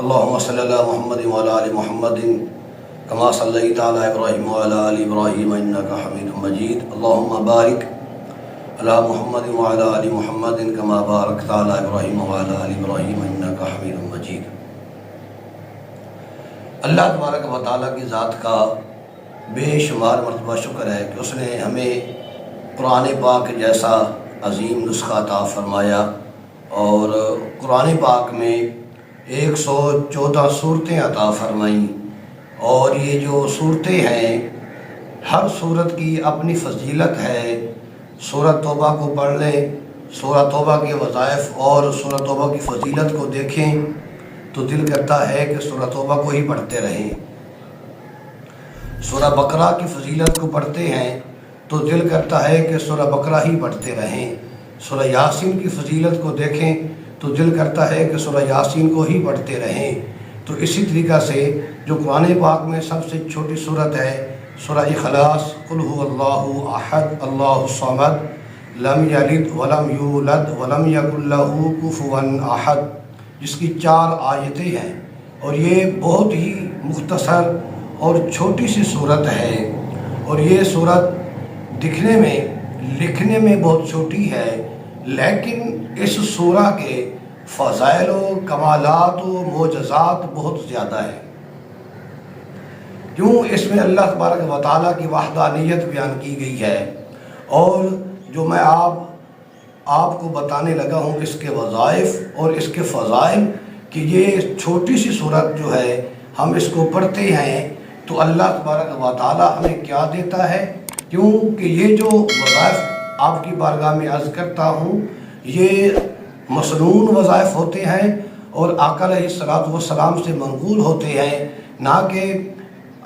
اللهم صل على محمد وعلى آل محمد كما صليت على إبراهيم وعلى آل إبراهيم إنك حميد مجيد. اللهم بارك على محمد وعلى آل محمد كما باركت على إبراهيم وعلى آل إبراهيم إنك حميد مجيد. اللہ تبارک و تعالیٰ کی ذات کا بے شمار مرتبہ شکر ہے کہ اس نے ہمیں قرآن پاک جیسا عظیم نسخہ عطا فرمایا اور قرآن پاک میں 114 صورتیں عطا فرمائیں. اور یہ جو صورتیں ہیں ہر صورت کی اپنی فضیلت ہے. سورۃ توبہ کو پڑھ لیں، سورۃ توبہ کے وظائف اور سورۃ توبہ کی فضیلت کو دیکھیں تو دل کرتا ہے کہ سورۃ توبہ کو ہی پڑھتے رہیں. سورہ بقرہ کی فضیلت کو پڑھتے ہیں تو دل کرتا ہے کہ سورہ بقرہ ہی پڑھتے رہیں. سورہ یاسین کی فضیلت کو دیکھیں تو دل کرتا ہے کہ سورہ یاسین کو ہی پڑھتے رہیں. تو اسی طریقہ سے جو قرآن پاک میں سب سے چھوٹی صورت ہے سورہ اخلاص، قل هو اللہ احد اللہ الصمد لم یلد ولم یولد ولم یکن لہ کفوا احد، جس کی 4 آیتیں ہیں اور یہ بہت ہی مختصر اور چھوٹی سی صورت ہے. اور یہ صورت دکھنے میں لکھنے میں بہت چھوٹی ہے، لیکن اس سورہ کے فضائل و کمالات و معجزات بہت زیادہ ہیں. کیوں؟ اس میں اللہ تبارک و تعالیٰ کی وحدانیت بیان کی گئی ہے. اور جو میں آپ کو بتانے لگا ہوں اس کے وظائف اور اس کے فضائل، کہ یہ چھوٹی سی صورت جو ہے ہم اس کو پڑھتے ہیں تو اللہ تبارک و تعالیٰ ہمیں کیا دیتا ہے. کیونکہ یہ جو وظائف آپ کی بارگاہ میں عرض کرتا ہوں یہ مسنون وظائف ہوتے ہیں اور آقا علیہ الصلوۃ والسلام سے منقول ہوتے ہیں، نہ کہ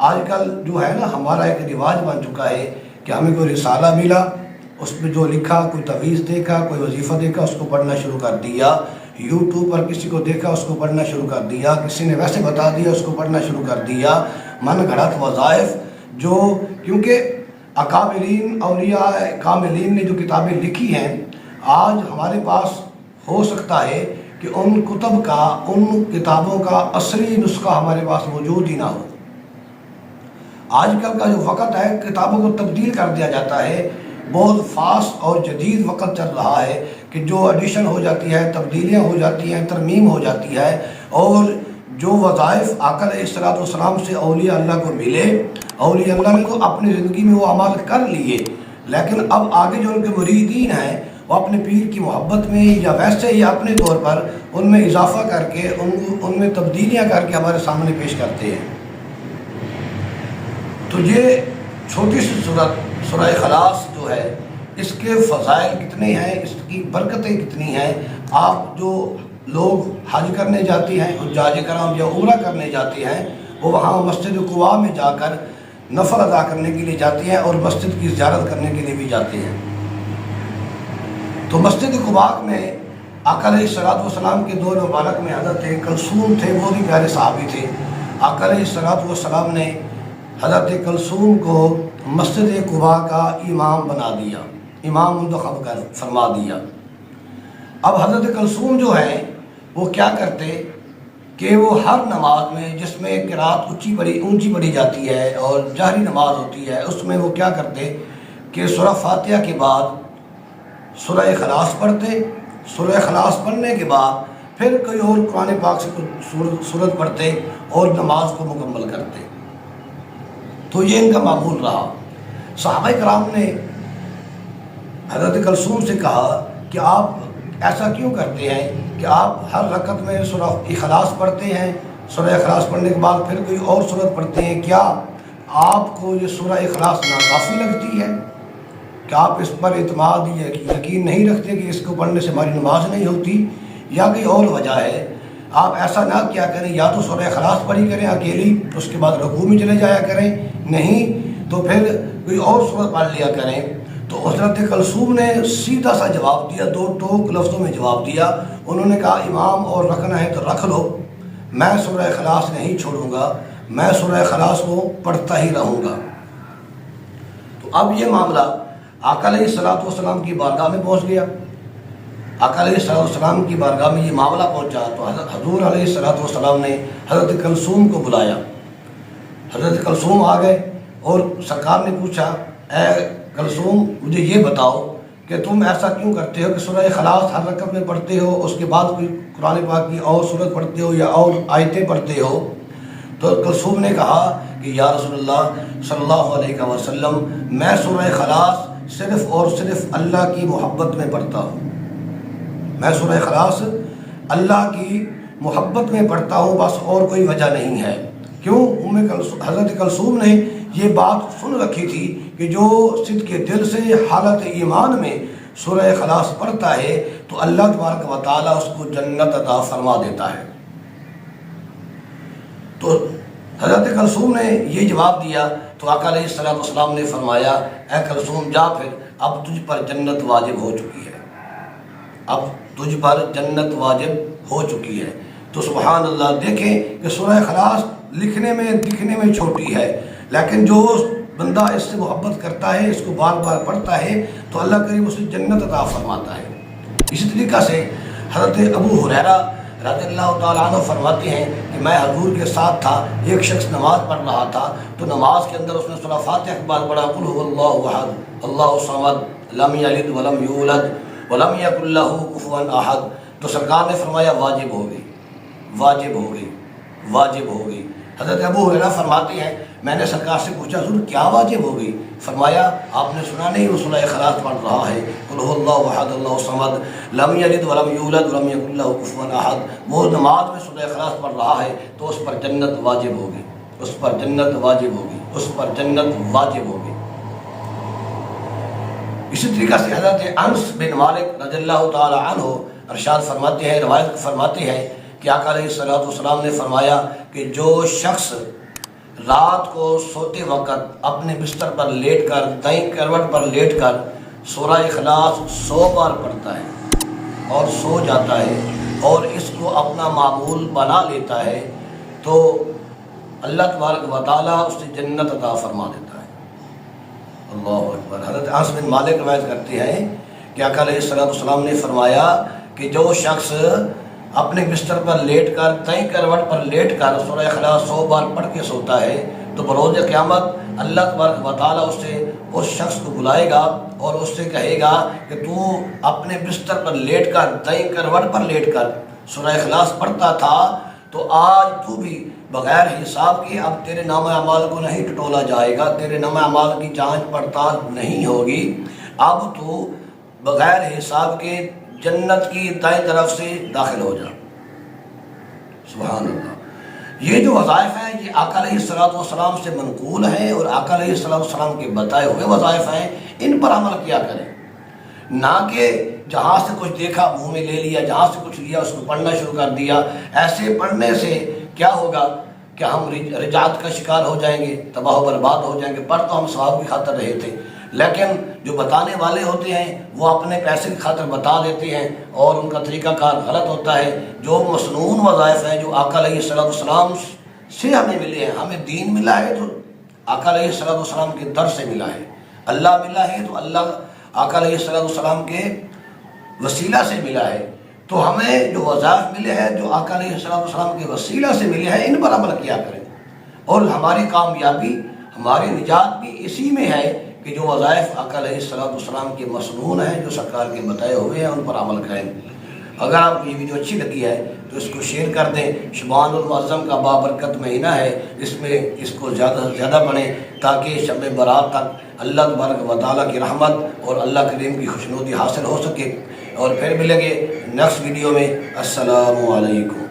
آج کل جو ہے نا ہمارا ایک رواج بن چکا ہے کہ ہمیں کوئی رسالہ ملا، اس میں جو لکھا، کوئی تعویذ دیکھا، کوئی وظیفہ دیکھا، اس کو پڑھنا شروع کر دیا. یوٹیوب پر کسی کو دیکھا اس کو پڑھنا شروع کر دیا، کسی نے ویسے بتا دیا اس کو پڑھنا شروع کر دیا. من گھڑت وظائف جو، کیونکہ اکابرین اولیاء کاملین نے جو کتابیں لکھی ہیں آج ہمارے پاس ہو سکتا ہے کہ ان کتب کا، ان کتابوں کا اصلی نسخہ ہمارے پاس موجود ہی نہ ہو. آج کل کا جو وقت ہے کتابوں کو تبدیل کر دیا جاتا ہے، بہت فاسٹ اور جدید وقت چل رہا ہے کہ جو ایڈیشن ہو جاتی ہے، تبدیلیاں ہو جاتی ہیں، ترمیم ہو جاتی ہے. اور جو وظائف آقا علیہ الصلوۃ والسلام سے اولیاء اللہ کو ملے، اولیاء اللہ نے تو اپنی زندگی میں وہ اعمال کر لیے، لیکن اب آگے جو ان کے مریدین ہیں وہ اپنے پیر کی محبت میں یا ویسے ہی اپنے طور پر ان میں اضافہ کر کے ان میں تبدیلیاں کر کے ہمارے سامنے پیش کرتے ہیں. تو یہ چھوٹی سی صورت سورہ اخلاص جو ہے اس کے فضائل کتنے ہیں، اس کی برکتیں کتنی ہیں. آپ جو لوگ حج کرنے جاتے ہیں، حجاج کرام یا عمرہ کرنے جاتے ہیں، وہ وہاں مسجد قباء میں جا کر نفل ادا کرنے کے لیے جاتے ہیں اور مسجد کی زیارت کرنے کے لیے بھی جاتے ہیں. تو مسجد قباء میں آقا علیہ الصلوۃ والسلام کے دور مبارک میں حضرت کلثوم تھے، وہ بھی پیارے صحابی تھے. آقا علیہ الصلوۃ والسلام نے حضرت کلثوم کو مسجد قباء کا امام بنا دیا، امام منتخب کر فرما دیا. اب حضرت کلثوم جو ہیں وہ کیا کرتے کہ وہ ہر نماز میں جس میں قرات اونچی پڑھی جاتی ہے اور جہری نماز ہوتی ہے اس میں وہ کیا کرتے کہ سورہ فاتحہ کے بعد سورہ اخلاص پڑھتے، سورہ اخلاص پڑھنے کے بعد پھر کوئی اور قرآن پاک سے سورت پڑھتے اور نماز کو مکمل کرتے. تو یہ ان کا معمول رہا. صحابہ کرام نے حضرت کلثوم سے کہا کہ آپ ایسا کیوں کرتے ہیں کہ آپ ہر رکعت میں سورہ اخلاص پڑھتے ہیں، سورہ اخلاص پڑھنے کے بعد پھر کوئی اور سورت پڑھتے ہیں، کیا آپ کو یہ سورہ اخلاص ناکافی لگتی ہے؟ کیا آپ اس پر اعتماد یا یقین نہیں رکھتے کہ اس کو پڑھنے سے ہماری نماز نہیں ہوتی، یا کوئی اور وجہ ہے؟ آپ ایسا نہ کیا کریں، یا تو سورہ اخلاص پڑھی کریں اکیلی، اس کے بعد رکوع میں چلے جایا کریں، نہیں تو پھر کوئی اور سورت پڑھ لیا کریں. تو حضرت کلثوم نے سیدھا سا جواب دیا، 2 ٹوک لفظوں میں جواب دیا. انہوں نے کہا امام اور رکھنا ہے تو رکھ لو، میں سورہ اخلاص نہیں چھوڑوں گا، میں سورہ اخلاص کو پڑھتا ہی رہوں گا. تو اب یہ معاملہ آقا علیہ الصلوۃ والسلام کی بارگاہ میں پہنچ گیا. آقا علیہ السلام کی بارگاہ میں یہ معاملہ پہنچا تو حضور علیہ السلام نے حضرت کلثوم کو بلایا۔ حضرت کلثوم آ گئے اور سرکار نے پوچھا، اے کلثوم مجھے یہ بتاؤ کہ تم ایسا کیوں کرتے ہو کہ سورہ اخلاص ہر رکعت میں پڑھتے ہو، اس کے بعد کوئی قرآن پاک کی اور سورت پڑھتے ہو یا اور آیتیں پڑھتے ہو؟ تو کلثوم نے کہا کہ یا رسول اللہ صلی اللہ علیہ وسلم، میں سورہ اخلاص صرف اور صرف اللہ کی محبت میں پڑھتا ہوں، میں سورہ اخلاص اللہ کی محبت میں پڑھتا ہوں، بس اور کوئی وجہ نہیں ہے۔ کیوں؟ حضرت کلثوم نے یہ بات سن رکھی تھی کہ جو صدق کے دل سے حالت ایمان میں سورہ اخلاص پڑھتا ہے تو اللہ تبارک و تعالیٰ اس کو جنت عطا فرما دیتا ہے۔ تو حضرت کلثوم نے یہ جواب دیا تو آقا علیہ السلام نے فرمایا، اے کلثوم جا پھر، اب تجھ پر جنت واجب ہو چکی ہے، اب تجھ پر جنت واجب ہو چکی ہے۔ تو سبحان اللہ، دیکھیں کہ سورہ اخلاص لکھنے میں دکھنے میں چھوٹی ہے، لیکن جو بندہ اس سے محبت کرتا ہے، اس کو بار بار پڑھتا ہے تو اللہ کریم اسے جنت عطا فرماتا ہے۔ اسی طریقہ سے حضرت ابو ہریرہ رضی اللہ تعالیٰ عنہ فرماتے ہیں کہ میں حضور کے ساتھ تھا، ایک شخص نماز پڑھ رہا تھا تو نماز کے اندر اس نے سورہ فاتحہ کے بعد پڑھا، قل هو اللہ احد اللہ الصمد لم یلد ولم یولد ولم یکن لہ کفوا احد۔ تو سرکار نے فرمایا واجب ہو گئی، واجب ہو گئی، واجب ہو گئی۔ حضرت ابو ہریرہ فرماتے ہیں میں نے سرکار سے پوچھا حضور کیا واجب ہو گئی؟ فرمایا آپ نے سنا نہیں، وہ سورہ اخلاص پڑھ رہا ہے، قل هو اللہ احد اللہ الصمد لم یلد ولم یولد ولم یکن لہ کفوا احد، وہ نماز میں سورہ اخلاص پڑھ رہا ہے تو اس پر جنت واجب ہوگی، اس پر جنت واجب ہوگی، اس پر جنت واجب ہوگی۔ اسی طریقہ سے حضرت انس بن مالک رضی اللہ تعالی عنہ ارشاد فرماتے ہیں، روایت فرماتے ہیں کہ آقا علیہ السلام نے فرمایا کہ جو شخص رات کو سوتے وقت اپنے بستر پر لیٹ کر، دائیں کروٹ پر لیٹ کر سورہ اخلاص 100 بار پڑھتا ہے اور سو جاتا ہے اور اس کو اپنا معمول بنا لیتا ہے تو اللہ تبارک و تعالیٰ اس سے جنت عطا فرما دیتا ہے۔ اللہ اکبر۔ حضرت انس بن مالک روایت کرتے ہیں کہ آقا علیہ السلام نے فرمایا کہ جو شخص اپنے بستر پر لیٹ کر، دائیں کروٹ پر لیٹ کر سورہ اخلاص 100 بار پڑھ کے سوتا ہے تو بروز قیامت اللہ تبارک و تعالیٰ اس سے اس شخص کو بلائے گا اور اس سے کہے گا کہ تو اپنے بستر پر لیٹ کر، دائیں کروٹ پر لیٹ کر سورہ اخلاص پڑھتا تھا تو آج تو بھی بغیر حساب کے اب تیرے نام اعمال کو نہیں ٹٹولا جائے گا، تیرے نام اعمال کی جانچ پڑتال نہیں ہوگی، اب تو بغیر حساب کے جنت کی دائیں طرف سے داخل ہو جا۔ سبحان اللہ۔ یہ جو وظائف ہیں یہ آقا علیہ السلام سے منقول ہیں اور آقا علیہ السلام کے بتائے ہوئے وظائف ہیں، ان پر عمل کیا کریں، نہ کہ جہاں سے کچھ دیکھا منہ میں لے لیا، جہاں سے کچھ لیا اس کو پڑھنا شروع کر دیا۔ ایسے پڑھنے سے کیا ہوگا کہ ہم رجعت کا شکار ہو جائیں گے، تباہ و برباد ہو جائیں گے۔ پڑھ تو ہم ثواب کی خاطر رہے تھے، لیکن جو بتانے والے ہوتے ہیں وہ اپنے پیسے کی خاطر بتا دیتے ہیں اور ان کا طریقہ کار غلط ہوتا ہے۔ جو مسنون وظائف ہیں جو آقا علیہ السلام سے ہمیں ملے ہیں، ہمیں دین ملا ہے تو آقا علیہ السلام کے در سے ملا ہے، اللہ ملا ہے تو اللہ آقا علیہ السلام کے وسیلہ سے ملا ہے، تو ہمیں جو وظائف ملے ہیں جو آقا علیہ السلام کے وسیلہ سے ملے ہیں ان پر عمل کیا کریں، اور ہماری کامیابی، ہماری نجات بھی اسی میں ہے کہ جو وظائف آقا علیہ السلام کے مسنون ہیں، جو سرکار کے بتائے ہوئے ہیں، ان پر عمل کریں۔ اگر آپ کو یہ ویڈیو اچھی لگی ہے تو اس کو شیئر کر دیں۔ شبان المعظم کا بابرکت مہینہ ہے، اس میں اس کو زیادہ سے زیادہ پڑھیں تاکہ شب برات تک اللہ تبارک و تعالیٰ کی رحمت اور اللہ کریم کی خوشنودی حاصل ہو سکے۔ اور پھر ملیں گے نیکسٹ ویڈیو میں۔ السلام علیکم۔